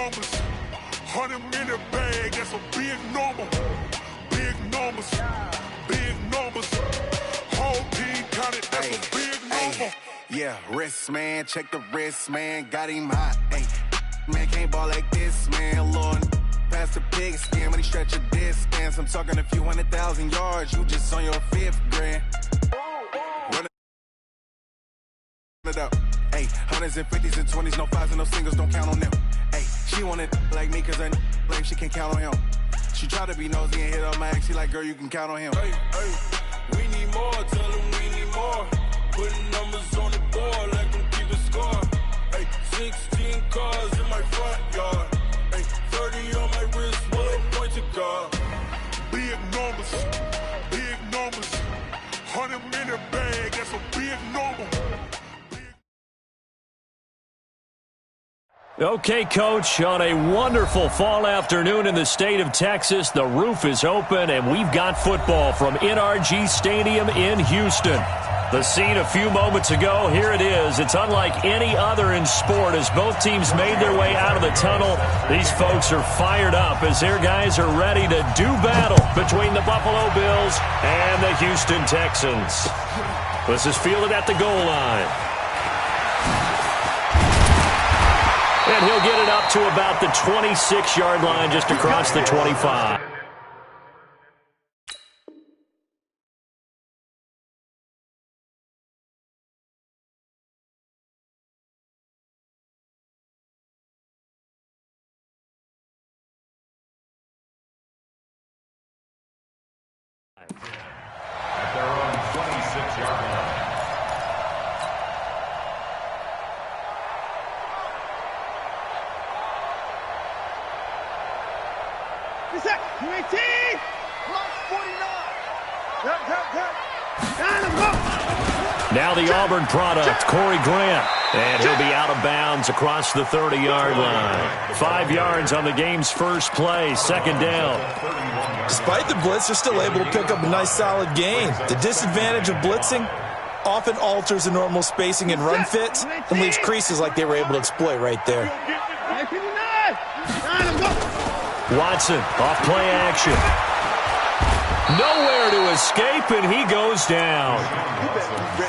numbers. 100-minute bag, that's a big number. Big numbers, big numbers. Whole team counted, that's a big number. Yeah, wrist, man, check the wrist, man. Got him hot, ayy. Man, can't ball like this, man. Lord, past the pigskin when he stretch a distance. I'm talking a few 100,000 yards. You just on your 5th grand. Run it up. Ayy, 100s and 50s and 20s, no 5s and no singles, don't count on them. Ayy, she wanted like me, cause her blame she can't count on him. She try to be nosy and hit on my ex. She like, girl, you can count on him. Hey, we need more, tell them we need more. Putting numbers on the board, like them keep a score. Hey, 16 cars in my front yard. Hey, 30 on my wrist, one point to guard. Big numbers, big numbers. 100-minute bag, that's a big number. Okay, Coach, on a wonderful fall afternoon in the state of Texas, the roof is open, and we've got football from NRG Stadium in Houston. The scene a few moments ago, here it is. It's unlike any other in sport as both teams made their way out of the tunnel. These folks are fired up as their guys are ready to do battle between the Buffalo Bills and the Houston Texans. This is fielded at the goal line. And he'll get it up to about the 26-yard line, just across the 25. At their own 26-yard line. UAT! Block 49! Now the Auburn product, Corey Grant. And he'll be out of bounds across the 30-yard line. 5 yards on the game's first play, second down. Despite the blitz, they're still able to pick up a nice solid gain. The disadvantage of blitzing often alters the normal spacing and run fits and leaves creases like they were able to exploit right there. Watson, off play action. Nowhere to escape, and he goes down.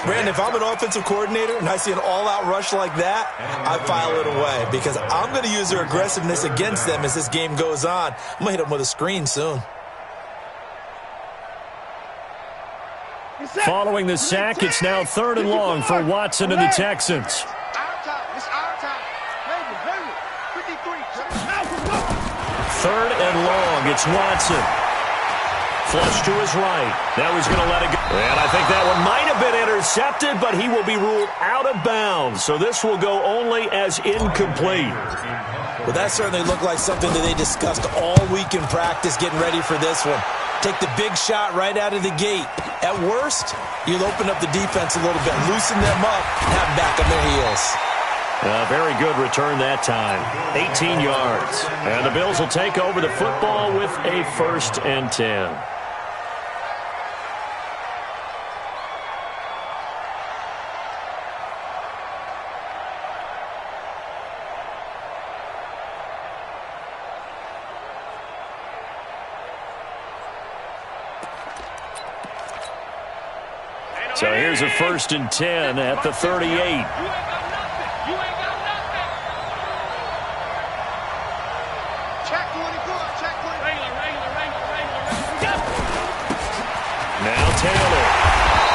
Brandon, if I'm an offensive coordinator and I see an all-out rush like that, I file it away because I'm going to use their aggressiveness against them as this game goes on. I'm going to hit them with a screen soon. Following the sack, it's now 3rd and long for Watson and the Texans. Third and long, it's Watson. Flush to his right. Now he's going to let it go. And I think that one might have been intercepted, but he will be ruled out of bounds. So this will go only as incomplete. Well, that certainly looked like something that they discussed all week in practice getting ready for this one. Take the big shot right out of the gate. At worst, you'll open up the defense a little bit, loosen them up, and have them back on their heels. A very good return that time. 18 yards. And the Bills will take over the football with a 1st and 10. So here's a 1st and 10 at the 38. Taylor.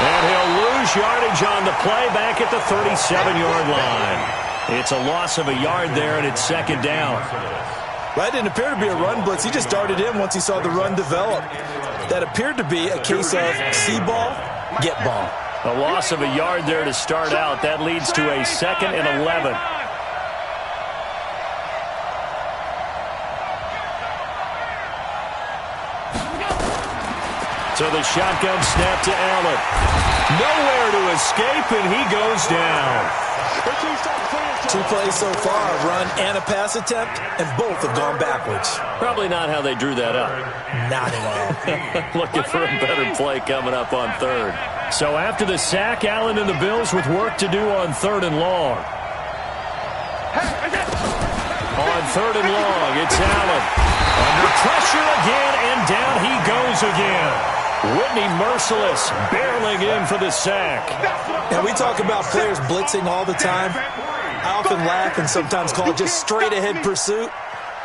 And he'll lose yardage on the play back at the 37-yard line. It's a loss of a yard there, and it's 2nd down. That didn't appear to be a run blitz. He just darted in once he saw the run develop. That appeared to be a case of see ball, get ball. A loss of a yard there to start out. That leads to a 2nd and 11. So the shotgun snap to Allen. Nowhere to escape, and he goes down. 2 plays so far, a run and a pass attempt, and both have gone backwards. Probably not how they drew that up. Not at all. Looking for a better play coming up on 3rd. So after the sack, Allen and the Bills with work to do on 3rd and long. On third and long. It's Allen. Under pressure again, and down he goes again. Whitney Merciless barreling in for the sack. And we talk about players blitzing all the time. I often laugh and sometimes call it just straight-ahead pursuit.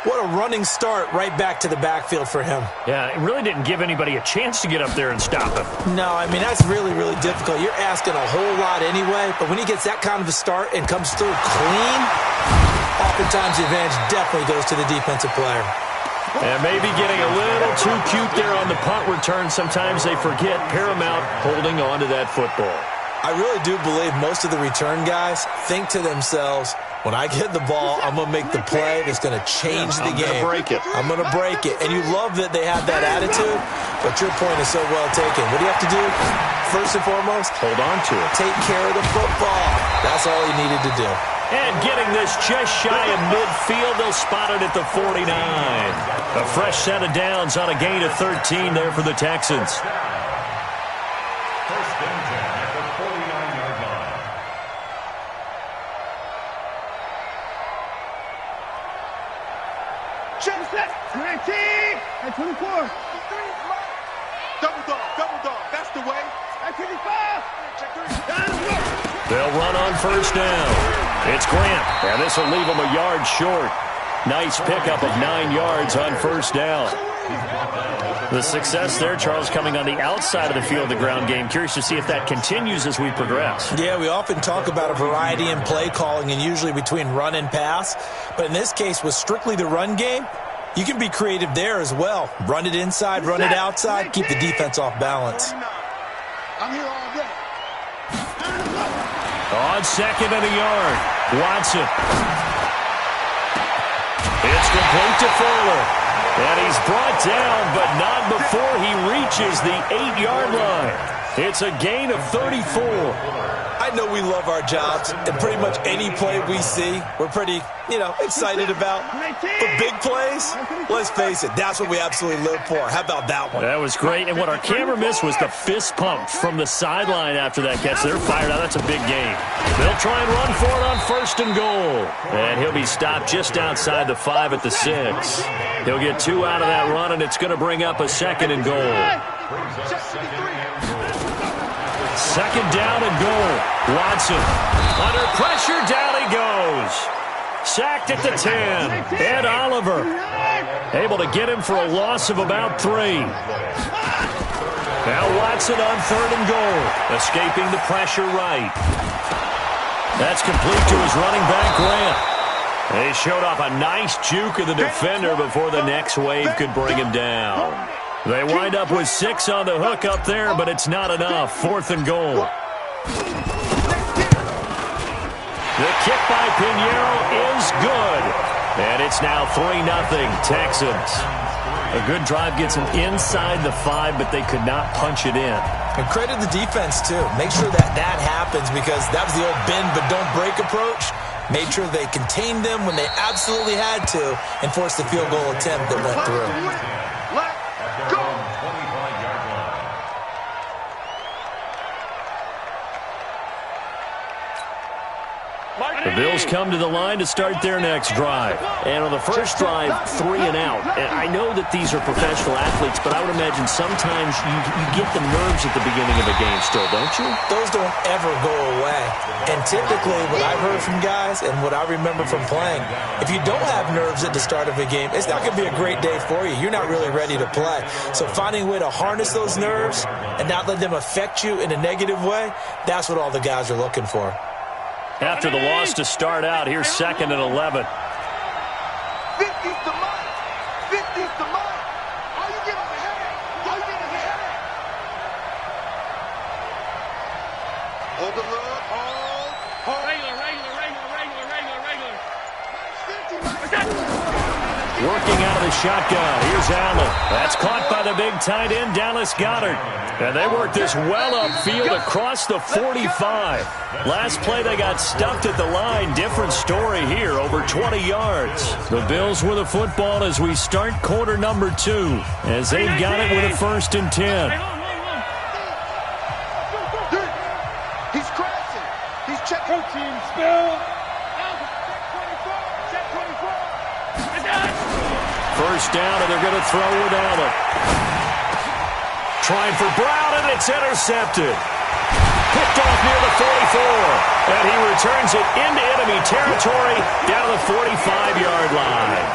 What a running start right back to the backfield for him. Yeah, it really didn't give anybody a chance to get up there and stop him. No, I mean, that's really, really difficult. You're asking a whole lot anyway, but when he gets that kind of a start and comes through clean, oftentimes the advantage definitely goes to the defensive player. And maybe getting a little too cute there on the punt return. Sometimes they forget Paramount holding on to that football. I really do believe most of the return guys think to themselves, when I get the ball, I'm going to make the play that's going to change the game. I'm going to break it. And you love that they have that attitude, but your point is so well taken. What do you have to do? First and foremost, hold on to it. Take care of the football. That's all he needed to do. And getting this just shy of midfield, they'll spot it at the 49. A fresh set of downs on a gain of 13 there for the Texans. First and 10 at the 49-yard line. Check set. 19 and 24. Double dog. That's the way. At 25. Check 3. They'll run on first down. It's Grant, and this will leave him a yard short. Nice pickup of 9 yards on first down. The success there, Charles, coming on the outside of the field, the ground game. Curious to see if that continues as we progress. Yeah, we often talk about a variety in play calling and usually between run and pass. But in this case, with strictly the run game, you can be creative there as well. Run it inside, run it outside, keep the defense off balance. I'm here all day. On second and a yard, Watson. It's complete to Fuller. And he's brought down, but not before he reaches the 8-yard line. It's a gain of 34. I know we love our jobs, and pretty much any play we see, we're pretty, excited about. But big plays, let's face it, that's what we absolutely live for. How about that one? That was great, and what our camera missed was the fist pump from the sideline after that catch. They're fired out. That's a big gain. They'll try and run for it on first and goal. And he'll be stopped just outside the 5 at the 6. He'll get 2 out of that run, and it's going to bring up a second and goal. Second down and goal. Watson under pressure, down he goes. Sacked at the 10. Ed Oliver able to get him for a loss of about 3. Now Watson on third and goal, escaping the pressure right. That's complete to his running back, Grant. He showed off a nice juke of the defender before the next wave could bring him down. They wind up with 6 on the hook up there, but it's not enough. Fourth and goal. The kick by Pinheiro is good. And it's now 3-0 Texans. A good drive gets them inside the 5, but they could not punch it in. And credit the defense, too. Make sure that happens, because that was the old bend but don't break approach. Made sure they contained them when they absolutely had to and forced the field goal attempt that went through. The Bills come to the line to start their next drive. And on the first drive, 3 and out. And I know that these are professional athletes, but I would imagine sometimes you get the nerves at the beginning of a game still, don't you? Those don't ever go away. And typically what I've heard from guys and what I remember from playing, if you don't have nerves at the start of a game, it's not going to be a great day for you. You're not really ready to play. So finding a way to harness those nerves and not let them affect you in a negative way, that's what all the guys are looking for. After the loss to start out, here's second and 11. 50's the mark. 50's the mark. How you get ahead? How you get ahead? Hold the look. Hold. Regular. Working out of the shotgun. Here's Allen. That's caught by the big tight end, Dallas Goedert. And they work this well upfield across the 45. Last play, they got stuffed at the line. Different story here, over 20 yards. The Bills with a football as we start quarter number 2, as they've got it with a 1st and 10. He's crashing. He's checking. Team spill. Check 24. First down, and they're going to throw without him. Trying for Brown, and it's intercepted. Picked off near the 44, and he returns it into enemy territory down the 45-yard line.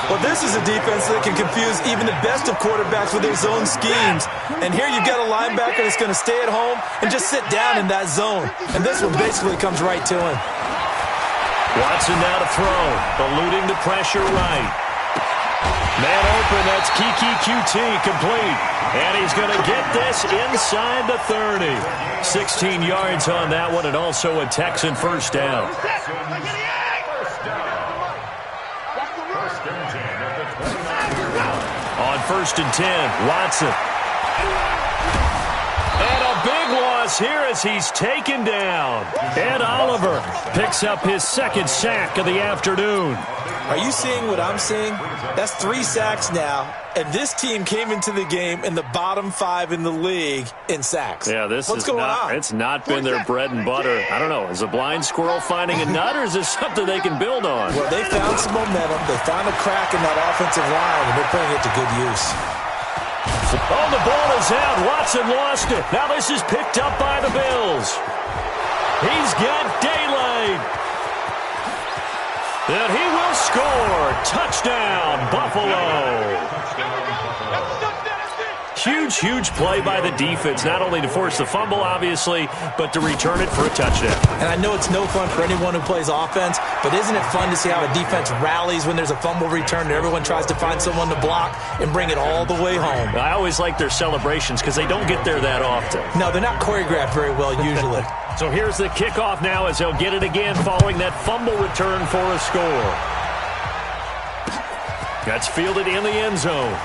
Well, this is a defense that can confuse even the best of quarterbacks with their zone schemes. And here you've got a linebacker that's going to stay at home and just sit down in that zone. And this one basically comes right to him. Watson now to throw, eluding the pressure right. Man open, that's Kiki QT, complete. And he's going to get this inside the 30. 16 yards on that one, and also a Texan first down. On 1st and 10, Watson. And a big loss here as he's taken down. Ed Oliver picks up his second sack of the afternoon. Are you seeing what I'm seeing? That's 3 sacks now, and this team came into the game in the bottom 5 in the league in sacks. Yeah, What's going on? It's not been their bread and butter. I don't know. Is a blind squirrel finding a nut, or is this something they can build on? Well, they found some momentum. They found a crack in that offensive line, and they're putting it to good use. Oh, the ball is out. Watson lost it. Now this is picked up by the Bills. He's got daylight. And he will score. Touchdown, Buffalo. Huge, huge play by the defense, not only to force the fumble, obviously, but to return it for a touchdown. And I know it's no fun for anyone who plays offense, but isn't it fun to see how a defense rallies when there's a fumble return and everyone tries to find someone to block and bring it all the way home? I always like their celebrations because they don't get there that often. No, they're not choreographed very well usually. So here's the kickoff now as they'll get it again following that fumble return for a score. That's fielded in the end zone.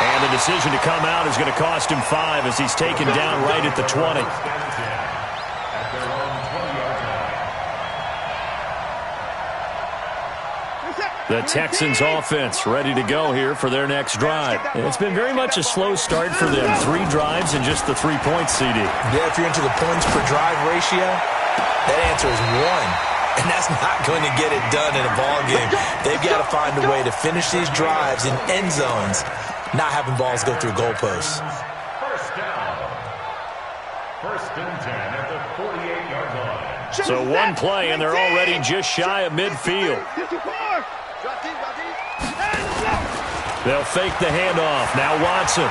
And the decision to come out is going to cost him 5 as he's taken down right at the 20. The Texans offense ready to go here for their next drive. It's been very much a slow start for them. 3 drives and just the 3 points, CD. Yeah, if you're into the points per drive ratio, that answer is 1. And that's not going to get it done in a ball game. They've got to find a way to finish these drives in end zones, not having balls go through goalposts. First down. 1st and 10 at the 48-yard line. So one play, and they're already just shy of midfield. They'll fake the handoff. Now Watson.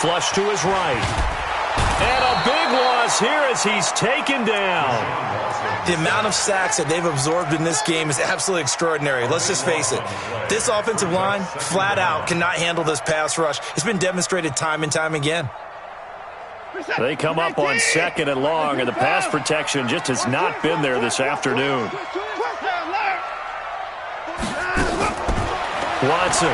Flush to his right. And a big loss here as he's taken down. The amount of sacks that they've absorbed in this game is absolutely extraordinary. Let's just face it. This offensive line, flat out, cannot handle this pass rush. It's been demonstrated time and time again. They come up on 2nd and long, and the pass protection just has not been there this afternoon. Watson.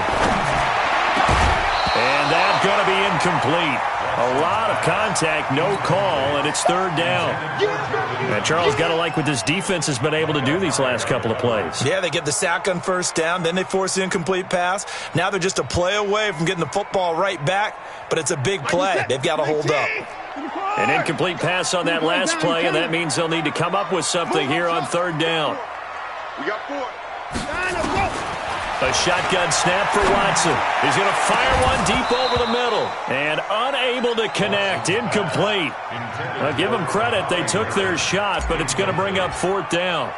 And that's going to be incomplete. A lot of contact, no call, and it's 3rd down. And Charles, got to like what this defense has been able to do these last couple of plays. Yeah, they get the sack on 1st down, then they force the incomplete pass. Now they're just a play away from getting the football right back, but it's a big play. They've got to hold up. An incomplete pass on that last play, and that means they'll need to come up with something here on 3rd down. We got 4. A shotgun snap for Watson. He's going to fire one deep over the middle. And unable to connect. Incomplete. Give them credit. They took their shot, but it's going to bring up 4th down.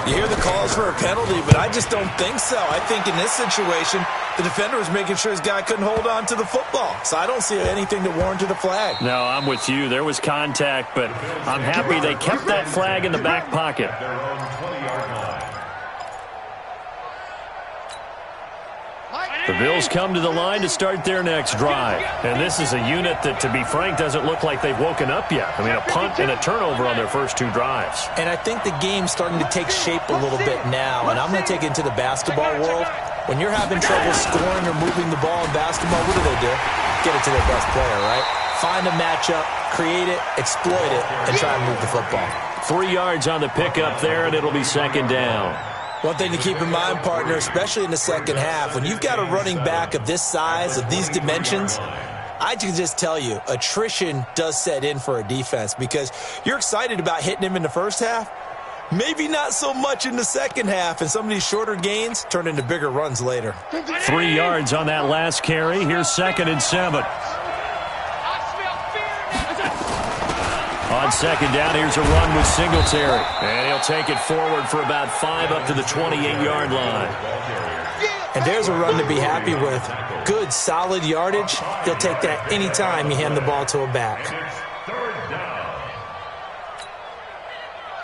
You hear the calls for a penalty, but I just don't think so. I think in this situation, the defender was making sure his guy couldn't hold on to the football. So I don't see anything to warrant a flag. No, I'm with you. There was contact, but I'm happy they kept that flag in the back pocket. The Bills come to the line to start their next drive. And this is a unit that, to be frank, doesn't look like they've woken up yet. I mean, a punt and a turnover on their first 2 drives. And I think the game's starting to take shape a little bit now. And I'm going to take it into the basketball world. When you're having trouble scoring or moving the ball in basketball, what do? Get it to their best player, right? Find a matchup, create it, exploit it, and try and move the football. 3 yards on the pickup there, and it'll be 2nd down. One thing to keep in mind, partner, especially in the second half, when you've got a running back of this size, of these dimensions, I can just tell you, attrition does set in for a defense because you're excited about hitting him in the first half, Maybe not so much in the second half, and some of these shorter gains turn into bigger runs later. 3 yards on that last carry. Here's 2nd and 7. On 2nd down, here's a run with Singletary. And he'll take it forward for about 5 up to the 28-yard line. And there's a run to be happy with. Good, solid yardage. He'll take that anytime you hand the ball to a back.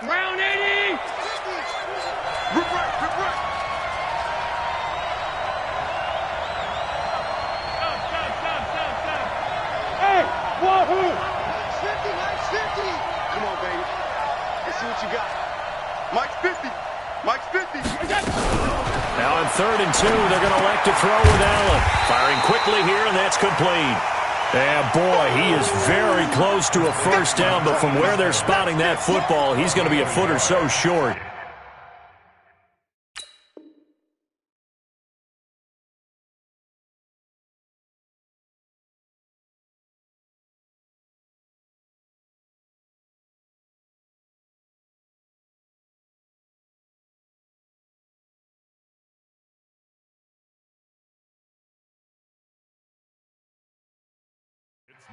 Round 80! Hey, wahoo! Mike's 50, Mike's 50! Come on, baby. Let's see what you got. Mike's 50. Mike's 50. Now on 3rd and 2, they're going to elect to throw with Allen. Firing quickly here, and that's complete. And boy, he is very close to a first down, but from where they're spotting that football, he's going to be a foot or so short.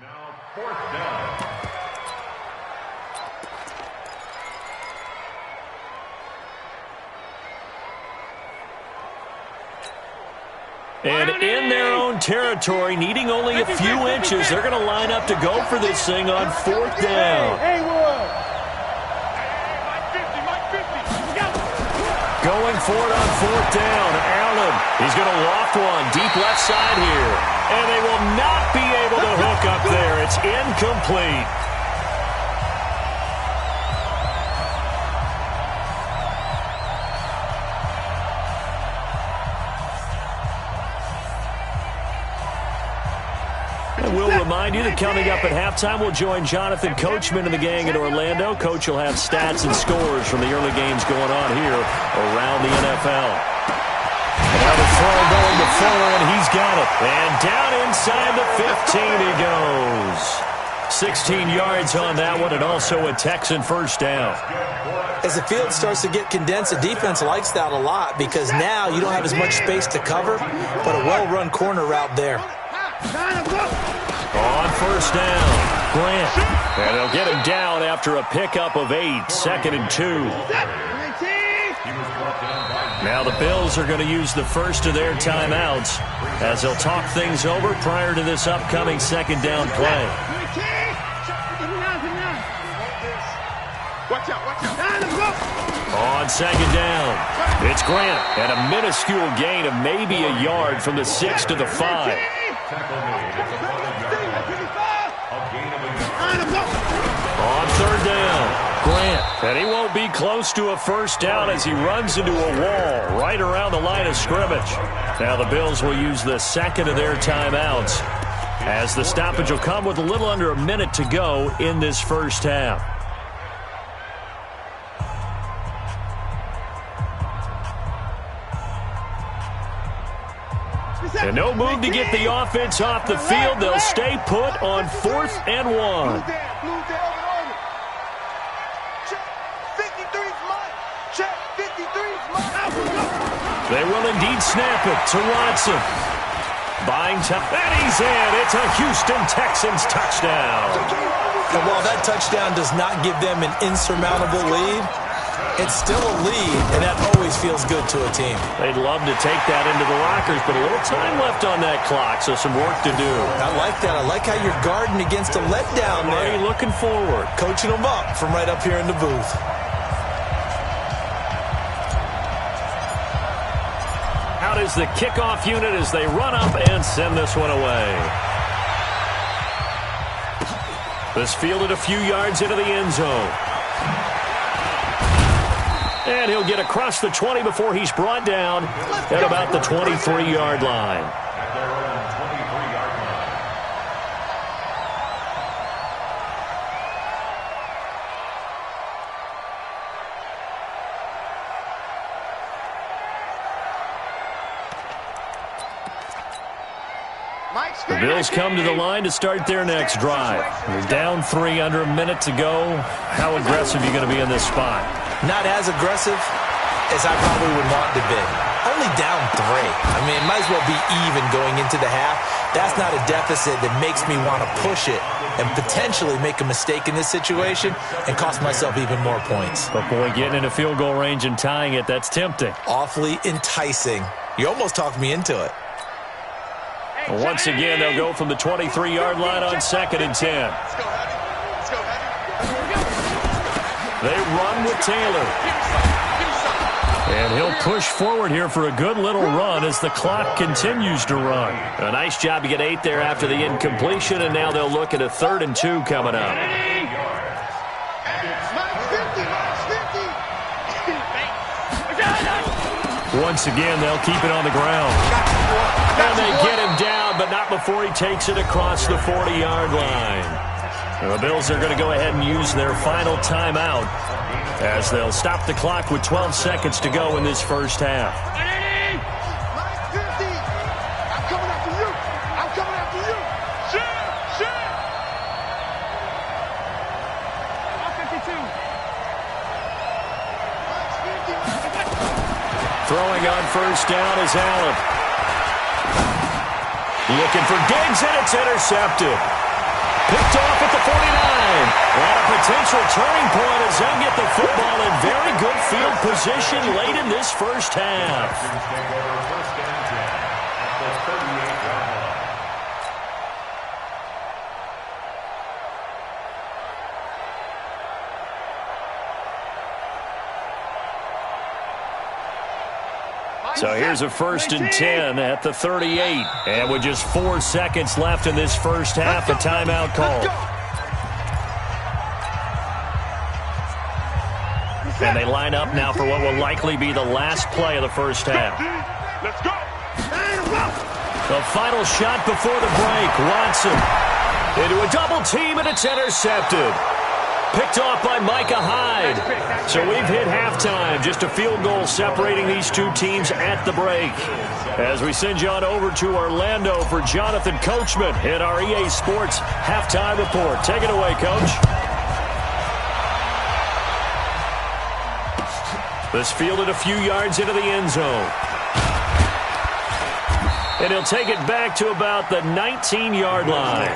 Now 4th down. And in their own territory, needing only a few inches, they're going to line up to go for this thing on 4th down. Going for it on 4th down. Allen, he's going to loft one deep left side here. And they will not be able to hook up there. It's incomplete. And we'll remind you that coming up at halftime, we'll join Jonathan Coachman and the gang in Orlando. Coach will have stats and scores from the early games going on here around the NFL. Now the throw going to Fuller, and he's got it. And down inside the 15 he goes. 16 yards on that one, and also a Texan first down. As the field starts to get condensed, the defense likes that a lot because now you don't have as much space to cover, but a well-run corner route there. On first down, Grant. And they'll get him down after a pickup of 8, 2nd and 2. Now the Bills are going to use the first of their timeouts as they'll talk things over prior to this upcoming 2nd down play. On 2nd down, it's Grant and a minuscule gain of maybe a yard from the 6 to the 5. On 3rd down, Grant, and he won't be close to a first down as he runs into a wall right around the line of scrimmage. Now the Bills will use the 2nd of their timeouts as the stoppage will come with a little under a minute to go in this first half. And no move to get the offense off the field. They'll stay put on 4th and 1. They will indeed snap it to Watson. Buying time, and he's in. It's a Houston Texans touchdown. And while that touchdown does not give them an insurmountable lead, it's still a lead, and that always feels good to a team. They'd love to take that into the lockers, but a little time left on that clock, so some work to do. I like that. I like how you're guarding against a letdown there. Marty looking forward. Coaching them up from right up here in the booth. Out is the kickoff unit as they run up and send this one away. This fielded a few yards into the end zone. And he'll get across the 20 before he's brought down at about the 23-yard line. The Bills come to the line to start their next drive. They're down 3 under a minute to go. How aggressive are you going to be in this spot? Not as aggressive as I probably would want to be. Only down 3. I mean, it might as well be even going into the half. That's not a deficit that makes me want to push it and potentially make a mistake in this situation and cost myself even more points. But boy, getting into field goal range and tying it, that's tempting. Awfully enticing. You almost talked me into it. Well, once again, they'll go from the 23-yard line on 2nd and 10. Let's go, Heavy. Let's go, Heavy. They run with Taylor. And he'll push forward here for a good little run as the clock continues to run. A nice job to get 8 there after the incompletion, and now they'll look at a 3rd and 2 coming up. Once again, they'll keep it on the ground. And they get him down, but not before he takes it across the 40-yard line. The Bills are going to go ahead and use their final timeout as they'll stop the clock with 12 seconds to go in this first half. Throwing on first down is Allen. Looking for Diggs, and it's intercepted. Picked off at the 49. And a potential turning point as they'll get the football in very good field position late in this first half. So here's a 1st and 10 at the 38. And with just 4 seconds left in this first half, a timeout call. And they line up now for what will likely be the last play of the first half. Let's go. The final shot before the break. Watson into a double team, and it's intercepted. Picked off by Micah Hyde. So we've hit halftime. Just a field goal separating these two teams at the break. As we send you on over to Orlando for Jonathan Coachman in our EA Sports halftime report. Take it away, Coach. This fielded a few yards into the end zone. And he'll take it back to about the 19-yard line.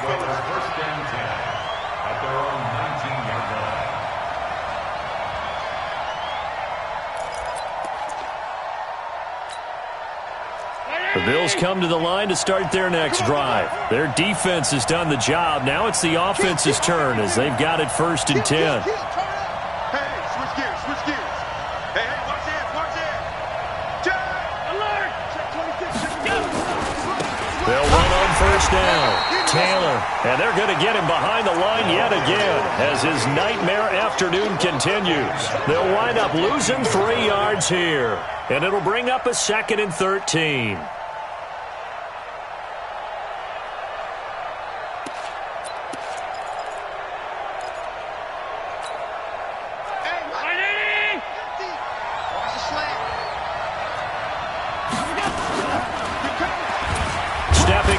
The Bills come to the line to start their next drive. Their defense has done the job. Now it's the offense's turn as they've got it 1st and 10. Hey, switch gears, switch gears. Hey, watch it. Check, alert. Check 26. They'll run on first down. Taylor, and they're going to get him behind the line yet again as his nightmare afternoon continues. They'll wind up losing 3 yards here, and it'll bring up a 2nd and 13.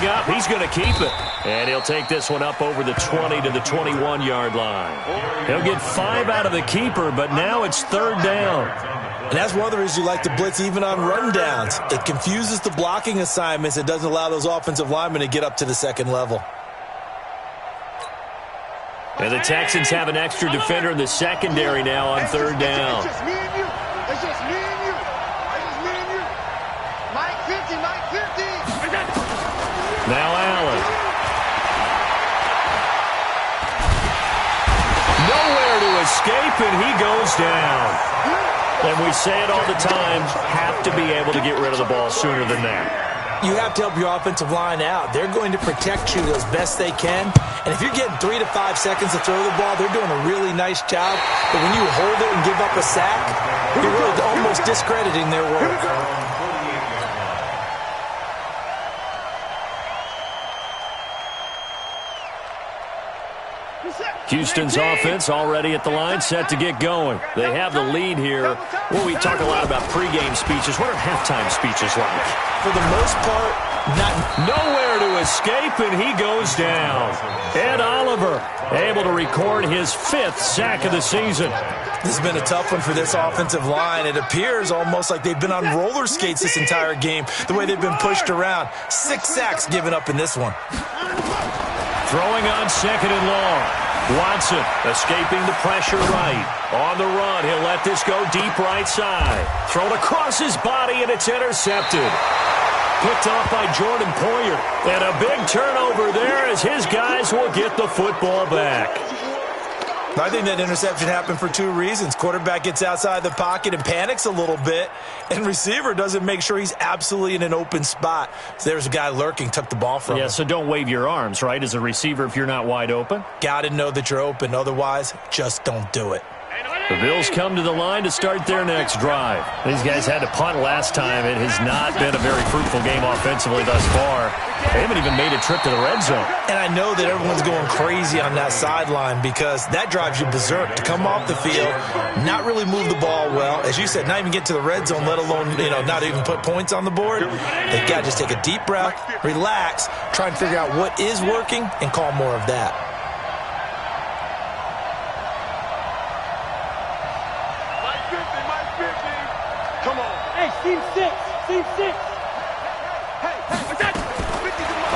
Up, he's going to keep it. And he'll take this one up over the 20 to the 21-yard line. He'll get 5 out of the keeper, but now it's 3rd down. And that's one of the reasons you like to blitz even on rundowns. It confuses the blocking assignments. It doesn't allow those offensive linemen to get up to the second level. And the Texans have an extra defender in the secondary now on 3rd down. It's just me and you. It's just me and you. It's just me and you. Mike 50, Mike 50. Now Allen. Nowhere to escape, and he goes down. And we say it all the time, have to be able to get rid of the ball sooner than that. You have to help your offensive line out. They're going to protect you as best they can. And if you're getting 3 to 5 seconds to throw the ball, they're doing a really nice job. But when you hold it and give up a sack, you're really almost discrediting their work. Houston's offense already at the line, set to get going. They have the lead here. Well, we talk a lot about pregame speeches. What are halftime speeches like? For the most part, Nowhere to escape, and he goes down. Ed Oliver able to record his 5th sack of the season. This has been a tough one for this offensive line. It appears almost like they've been on roller skates this entire game, the way they've been pushed around. 6 sacks given up in this one. Throwing on 2nd and long. Watson escaping the pressure right. On the run, he'll let this go deep right side. Thrown across his body, and it's intercepted. Picked off by Jordan Poyer. And a big turnover there as his guys will get the football back. I think that interception happened for 2 reasons. Quarterback gets outside the pocket and panics a little bit, and receiver doesn't make sure he's absolutely in an open spot. So there's a guy lurking, took the ball from him. Yeah, so don't wave your arms, right, as a receiver if you're not wide open. Got to know that you're open. Otherwise, just don't do it. The Bills come to the line to start their next drive. These guys had to punt last time. It has not been a very fruitful game offensively thus far. They haven't even made a trip to the red zone. And I know that everyone's going crazy on that sideline because that drives you berserk to come off the field, not really move the ball well. As you said, not even get to the red zone, let alone, not even put points on the board. They've got to just take a deep breath, relax, try and figure out what is working, and call more of that. Team 6.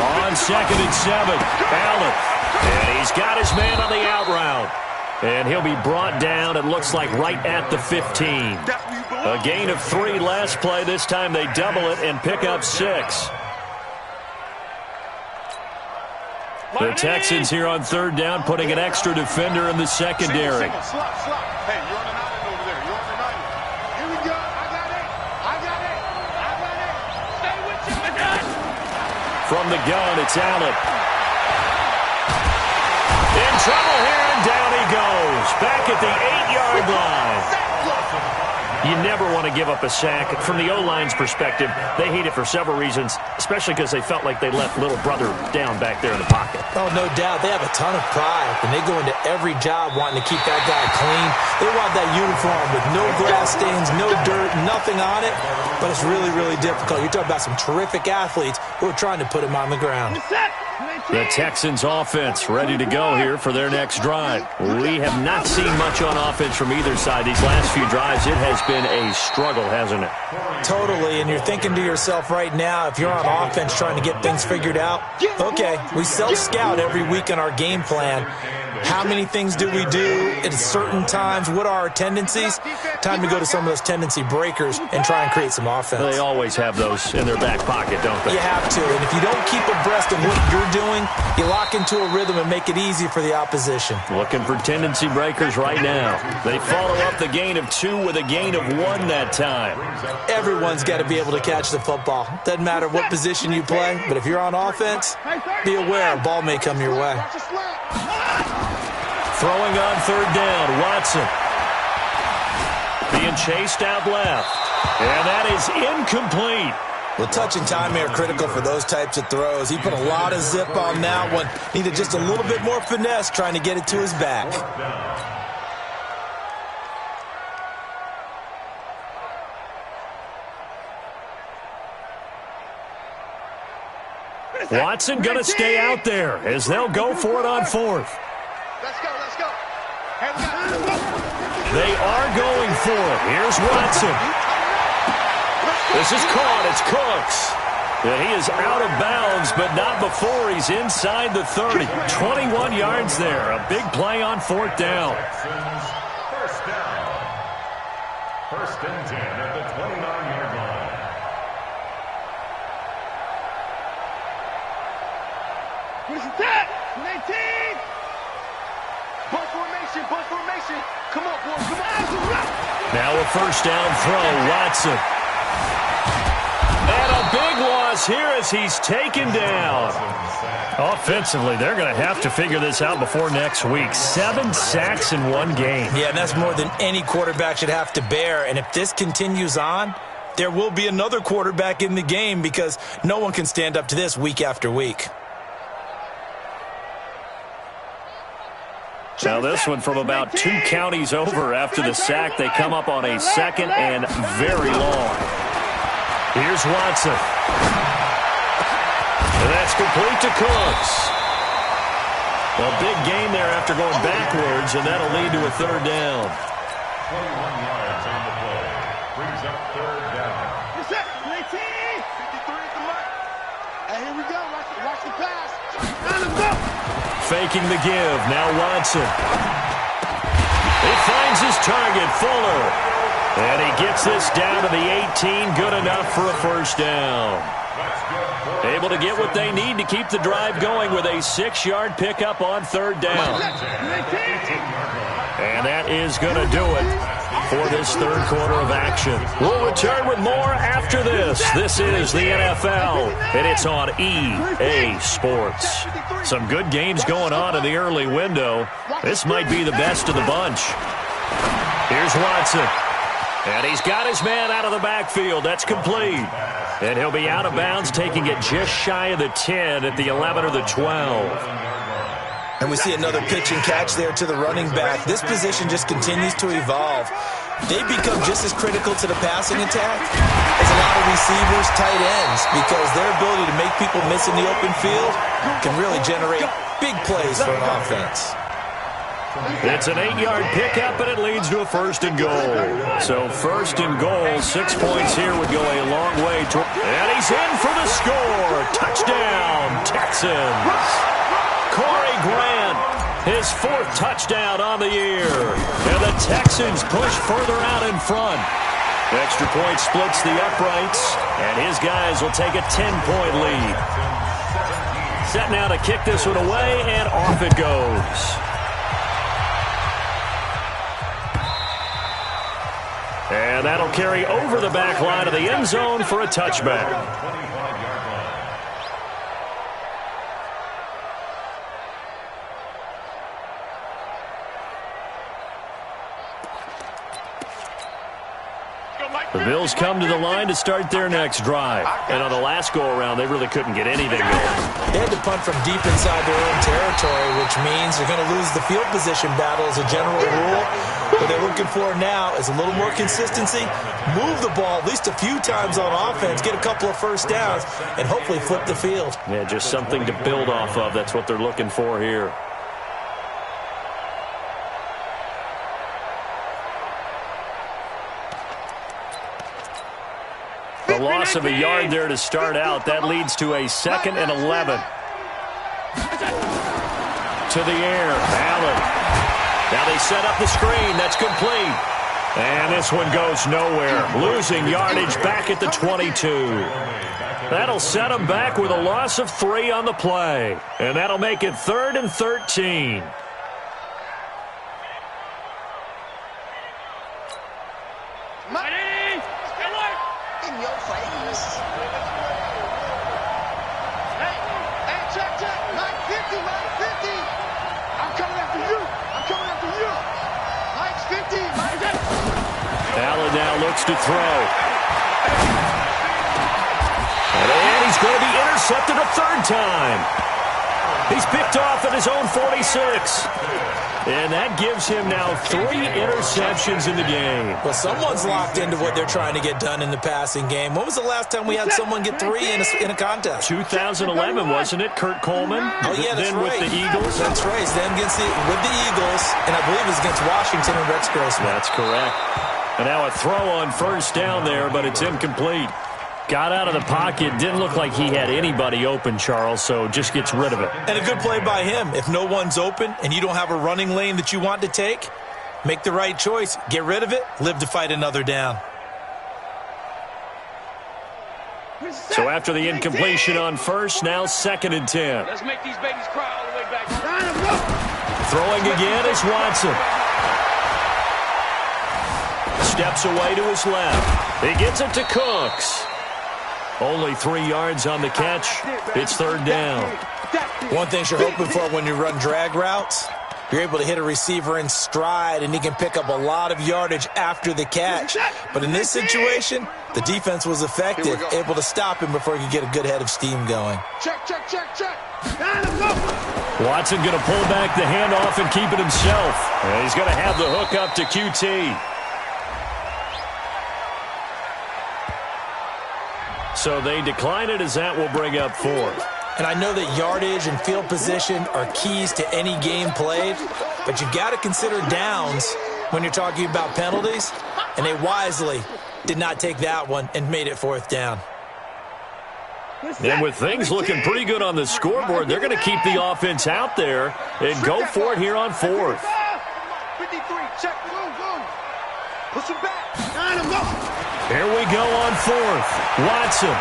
On 2nd and 7, Allen. And he's got his man on the out route. And he'll be brought down, it looks like, right at the 15. A gain of 3 last play. This time they double it and pick up 6. The Texans here on 3rd down, putting an extra defender in the secondary. Hey, you're on an island over there. You're on an island. Here we go. I got it. Stay with you. From the gun, it's Allen. In trouble here, and down he goes. Back at the 8-yard line. You never want to give up a sack. From the O-line's perspective, they hate it for several reasons, especially because they felt like they left little brother down back there in the pocket. Oh, no doubt. They have a ton of pride, and they go into every job wanting to keep that guy clean. They want that uniform with no grass stains, no dirt, nothing on it, but it's really, really difficult. You're talking about some terrific athletes who are trying to put him on the ground. The Texans offense ready to go here for their next drive. We have not seen much on offense from either side. These last few drives, it has been a struggle, hasn't it? Totally, and you're thinking to yourself right now, if you're on offense trying to get things figured out, okay, we self-scout every week in our game plan. How many things do we do at certain times? What are our tendencies? Time to go to some of those tendency breakers and try and create some offense. They always have those in their back pocket, don't they? You have to, and if you don't keep abreast of what you're doing, you lock into a rhythm and make it easy for the opposition. Looking for tendency breakers right now. They follow up the gain of 2 with a gain of 1 that time. Everyone's got to be able to catch the football. Doesn't matter what position you play, but if you're on offense, be aware a ball may come your way. Throwing on 3rd down, Watson. Being chased out left. And that is incomplete. Well, touch and timing are critical for those types of throws. He put a lot of zip on that one. Needed just a little bit more finesse trying to get it to his back. Watson going to stay out there as they'll go for it on 4th. Let's go. They are going for it. Here's Watson. This is caught. It's Cooks. And he is out of bounds, but not before he's inside the 30. 21 yards there. A big play on 4th down. First down. 1st and 10 at the 29-yard line. Where's the tap? 19. Bunt formation. Come on, boys. Come on. Now a 1st down throw. Watson. And a big loss here as he's taken down. Offensively, they're going to have to figure this out before next week. 7 sacks in 1 game. Yeah, and that's more than any quarterback should have to bear. And if this continues on, there will be another quarterback in the game because no one can stand up to this week after week. Now this one from about 2 counties over after the sack. They come up on a 2nd and very long. Here's Watson. And that's complete to Cooks. A big gain there after going backwards, and that'll lead to a third down. 21 yards on the play. Brings up third down. You're set. 19. 53 at the mark. And here we go. Watch the pass. Now let's go. Faking the give. Now Watson. He finds his target, Fuller. And he gets this down to the 18. Good enough for a first down. Able to get what they need to keep the drive going with a 6-yard pickup on third down. And that is going to do it for this third quarter of action. We'll return with more after this. This is the NFL, and it's on EA Sports. Some good games going on in the early window. This might be the best of the bunch. Here's Watson. And he's got his man out of the backfield. That's complete. And he'll be out of bounds, taking it just shy of the 10 at the 11 or the 12. And we see another pitch and catch there to the running back. This position just continues to evolve. They become just as critical to the passing attack as a lot of receivers, tight ends, because their ability to make people miss in the open field can really generate big plays for an offense. It's an 8-yard pickup, and it leads to a first and goal. So first and goal, 6 points here would go a long way. And he's in for the score. Touchdown, Texans. Corey Grant, his 4th touchdown on the year. And the Texans push further out in front. Extra point splits the uprights, and his guys will take a 10-point lead. Set now to kick this one away, and off it goes. And that'll carry over the back line of the end zone for a touchback. The Bills come to the line to start their next drive. And on the last go-around, they really couldn't get anything going. They had to punt from deep inside their own territory, which means they're going to lose the field position battle as a general rule. What they're looking for now is a little more consistency, move the ball at least a few times on offense, get a couple of first downs, and hopefully flip the field. Yeah, just something to build off of. That's what they're looking for here. The loss of a yard there to start out. That leads to a 2nd and 11. To the air. Allen. Now they set up the screen. That's complete. And this one goes nowhere. Losing yardage back at the 22. That'll set them back with a loss of 3 on the play. And that'll make it 3rd and 13. Allen now looks to throw. And he's going to be intercepted a 3rd time. He's picked off at his own 46. And that gives him now 3 interceptions in the game. Well, someone's locked into what they're trying to get done in the passing game. When was the last time we had someone get 3 in a contest? 2011, wasn't it? Kurt Coleman? Oh, yeah, that's then right. With the Eagles? That's right. Then with the Eagles, and I believe it was against Washington and Rex Grossman. That's correct. And now a throw on first down there, but it's incomplete. Got out of the pocket. Didn't look like he had anybody open, Charles, so just gets rid of it. And a good play by him. If no one's open and you don't have a running lane that you want to take, make the right choice. Get rid of it. Live to fight another down. So after the incompletion on first, now 2nd and 10. Let's make these babies cry all the way back. Throwing again is Watson. Steps away to his left. He gets it to Cooks. Only 3 yards on the catch. It's 3rd down. One thing you're hoping for when you run drag routes, you're able to hit a receiver in stride, and he can pick up a lot of yardage after the catch. But in this situation, the defense was effective, able to stop him before he could get a good head of steam going. Check. Watson going to pull back the handoff and keep it himself. And he's going to have the hook up to QT. So they decline it as that will bring up 4th. And I know that yardage and field position are keys to any game played, but you've got to consider downs when you're talking about penalties, and they wisely did not take that one and made it 4th down. And with things looking pretty good on the scoreboard, they're going to keep the offense out there and go for it here on 4th. 53, check, boom. Push him back. Here we go on 4th. Watson.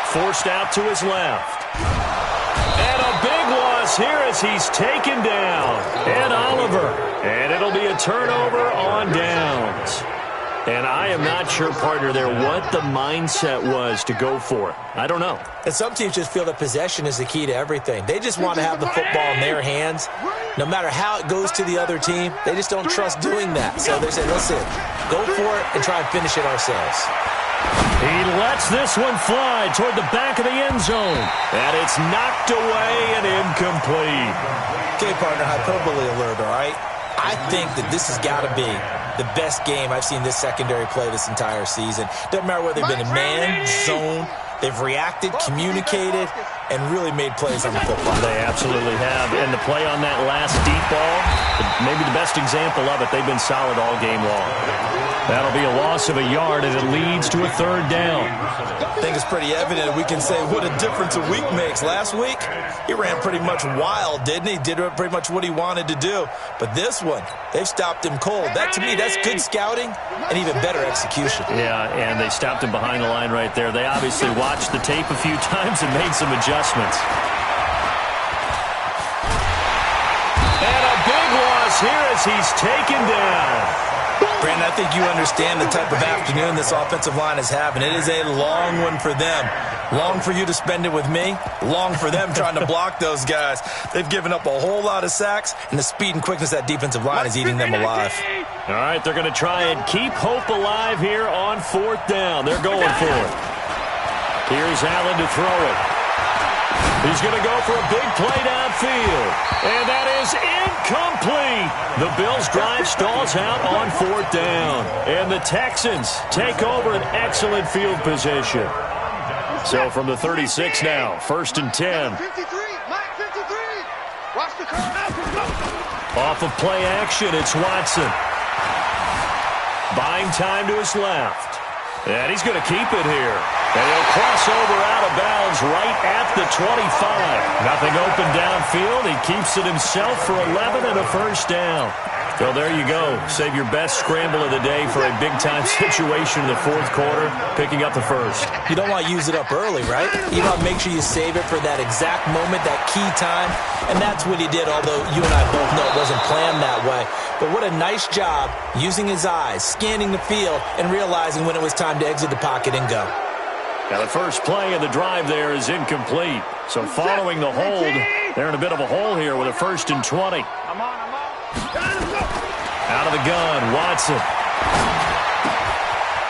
Forced out to his left. And a big loss here as he's taken down. And Oliver. And it'll be a turnover on downs. And I am not sure, partner, there what the mindset was to go for it. I don't know. And some teams just feel that possession is the key to everything. They just want to have the football in their hands. No matter how it goes to the other team, they just don't trust doing that. So they say, listen, go for it and try and finish it ourselves. He lets this one fly toward the back of the end zone. And it's knocked away and incomplete. Okay, partner, hyperbole alert, all right? I think that this has got to be the best game I've seen this secondary play this entire season. Doesn't matter whether they've been in man, zone, they've reacted, communicated, and really made plays on the football. They absolutely have. And the play on that last deep ball, maybe the best example of it, they've been solid all game long. That'll be a loss of a yard, and it leads to a 3rd down. I think it's pretty evident. We can say what a difference a week makes. Last week, he ran pretty much wild, didn't he? Did pretty much what he wanted to do. But this one, they've stopped him cold. That, to me, that's good scouting and even better execution. Yeah, and they stopped him behind the line right there. They obviously watched the tape a few times and made some adjustments. And a big loss here as he's taken down. Brandon, I think you understand the type of afternoon this offensive line is having. It is a long one for them. Long for you to spend it with me. Long for them trying to block those guys. They've given up a whole lot of sacks, and the speed and quickness of that defensive line is eating them alive. All right, they're going to try and keep hope alive here on 4th down. They're going for it. Here's Allen to throw it. He's going to go for a big play downfield. And that is incomplete. The Bills' drive stalls out on 4th down. And the Texans take over an excellent field position. So from the 36 now, 1st and 10. 53, Mike 53. Watch the curve. Off of play action, it's Watson. Buying time to his left. And he's going to keep it here. And he'll cross over out of bounds right at the 25. Nothing open downfield. He keeps it himself for 11 and a 1st down. Well, there you go. Save your best scramble of the day for a big-time situation in the 4th quarter, picking up the 1st. You don't want to use it up early, right? You want to make sure you save it for that exact moment, that key time. And that's what he did, although you and I both know it wasn't planned that way. But what a nice job using his eyes, scanning the field, and realizing when it was time to exit the pocket and go. Now, the first play of the drive there is incomplete. So following the hold, they're in a bit of a hole here with a 1st and 20. Out of the gun, Watson.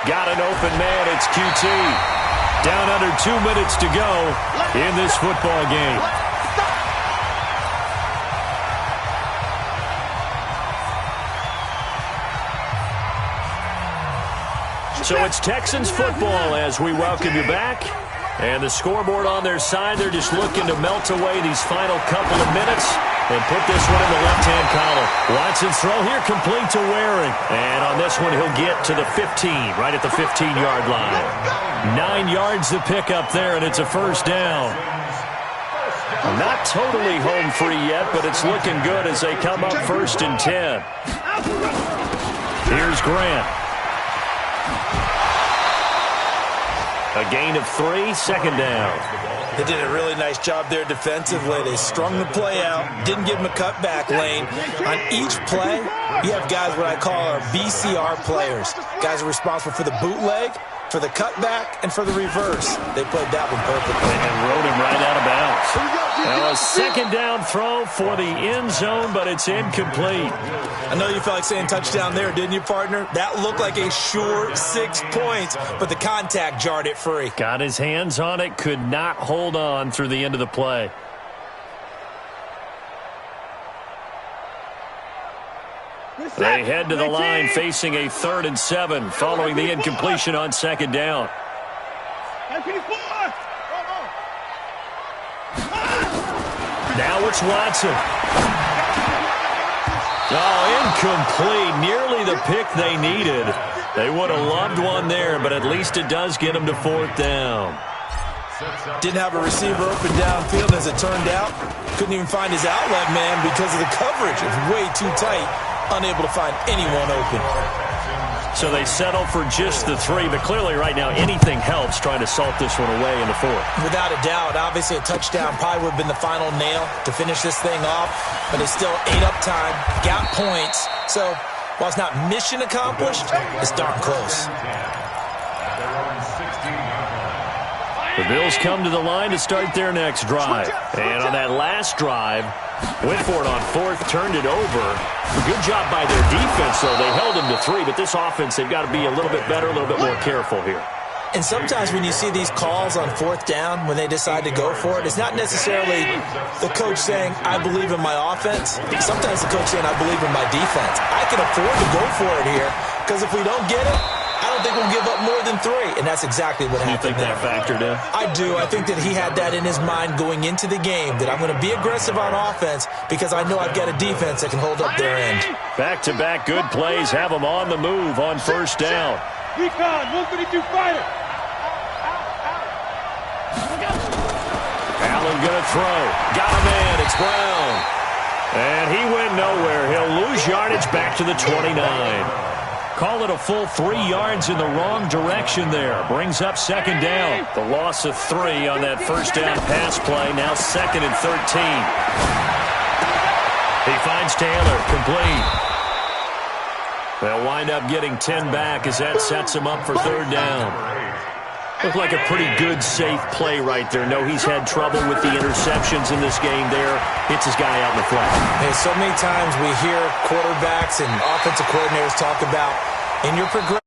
Got an open man, it's QT. Down under 2 minutes to go in this football game. So it's Texans football as we welcome you back. And the scoreboard on their side, they're just looking to melt away these final couple of minutes and put this one in the left-hand column. Watson's throw here complete to Waring. And on this one, he'll get to the 15, right at the 15-yard line. 9 yards to pick up there, and it's a 1st down. Not totally home free yet, but it's looking good as they come up 1st and 10. Here's Grant. A gain of 3, 2nd down. They did a really nice job there defensively. They strung the play out, didn't give him a cutback lane. On each play, you have guys what I call our BCR players. Guys are responsible for the bootleg, for the cutback, and for the reverse. They played that one perfectly. And rode him right out of bounds. Now a 2nd down throw for the end zone, but it's incomplete. I know you felt like saying touchdown there, didn't you, partner? That looked like a sure 6 points, but the contact jarred it free. Got his hands on it, could not hold on through the end of the play. They head to the line facing a 3rd and 7 following the incompletion on 2nd down. Now it's Watson. Oh, incomplete. Nearly the pick they needed. They would have loved one there, but at least it does get them to 4th down. Didn't have a receiver open downfield as it turned out. Couldn't even find his outlet man because of the coverage. It was way too tight. Unable to find anyone open. So they settle for just the 3, but clearly right now anything helps trying to salt this one away in the 4th. Without a doubt, obviously a touchdown probably would have been the final nail to finish this thing off, but it's still ate up time, got points. So while it's not mission accomplished, it's darn close. The Bills come to the line to start their next drive. And on that last drive, went for it on 4th, turned it over. Good job by their defense, though. They held them to 3, but this offense, they've got to be a little bit better, a little bit more careful here. And sometimes when you see these calls on 4th down, when they decide to go for it, it's not necessarily the coach saying, I believe in my offense. Sometimes the coach saying, I believe in my defense. I can afford to go for it here, because if we don't get it, I don't think we'll give up more than 3, and that's exactly what happened. You think that factored in? I do. I think that he had that in his mind going into the game, that I'm going to be aggressive on offense because I know I've got a defense that can hold up their end. Back-to-back good plays have them on the move on 1st down. Recon, 152 fighter. Allen going to throw. Got a man. It's Brown. And he went nowhere. He'll lose yardage back to the 29. Call it a full 3 yards in the wrong direction there. Brings up 2nd down. The loss of 3 on that 1st down pass play. Now 2nd and 13. He finds Taylor. Complete. They'll wind up getting 10 back as that sets him up for 3rd down. Looked like a pretty good, safe play right there. No, he's had trouble with the interceptions in this game there. Hits his guy out in the flat. Hey, so many times we hear quarterbacks and offensive coordinators talk about in your progression.